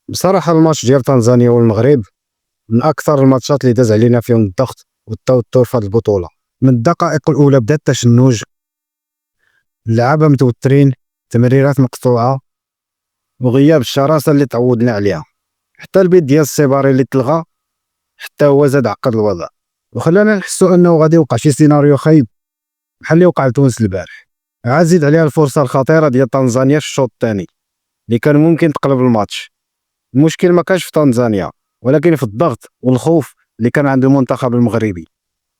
بصراحة الماتش ديال تنزانيا والمغرب من أكثر الماتشات اللي داز علينا فيهم الضغط والتوتر في هذه البطولة. من الدقائق الأولى بدا التشنج، اللعابة متوترين، تمريرات مقطوعة وغياب الشراسة اللي تعودنا عليها. حتى البيت ديال السيباري اللي تلغى حتى هو زاد عقد الوضع وخلانا نحسو أنه غادي يوقع شي سيناريو خايب بحال اللي وقع لتونس البارح. عاد زيد عليها الفرصة الخطيرة ديال تنزانيا في الشوط الثاني اللي كان ممكن تقلب الماتش. المشكل ما كانش في تنزانيا ولكن في الضغط والخوف اللي كان عند المنتخب المغربي،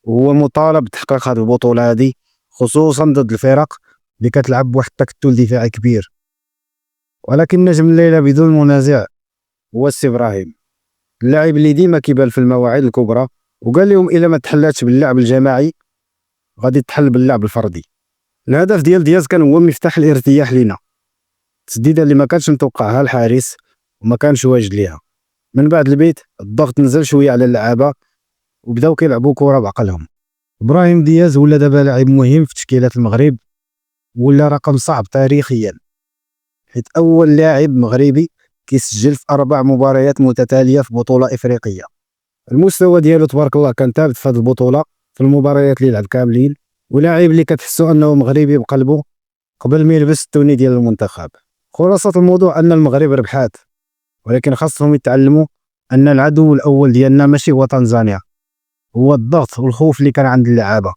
وهو مطالب بتحقيق هذه البطولة هذه خصوصا ضد الفرق اللي كتلعب بواحد التكتل دفاعي كبير. ولكن نجم الليلة بدون منازع هو السي ابراهيم، اللاعب اللي ديما كيبان في المواعيد الكبرى، وقال لهم الا ما تحلاتش باللعب الجماعي غادي تحل باللعب الفردي. الهدف ديال دياز كان هو مفتاح الارتياح لينا، تسديده اللي ما كانش متوقعها الحارس وما كانش واجد ليها. من بعد البيت الضغط نزل شويه على اللعابه وبداو كيلعبوا كره بعقلهم. ابراهيم دياز ولا دابا لاعب مهم في تشكيله المغرب، ولا رقم صعب تاريخيا، حيت اول لاعب مغربي كيسجل في 4 مباريات متتاليه في بطوله افريقيه. المستوى ديالو تبارك الله كان ثابت في هذه البطوله في المباريات اللي لعب كاملين، ولاعب اللي كتحسو انه مغربي بقلبه قبل ما يلبس التوني ديال المنتخب. خلاصه الموضوع ان المغرب ربحات، ولكن خاصهم يتعلموا ان العدو الاول ديالنا ماشي هو تنزانيا، هو الضغط والخوف اللي كان عند اللعابه.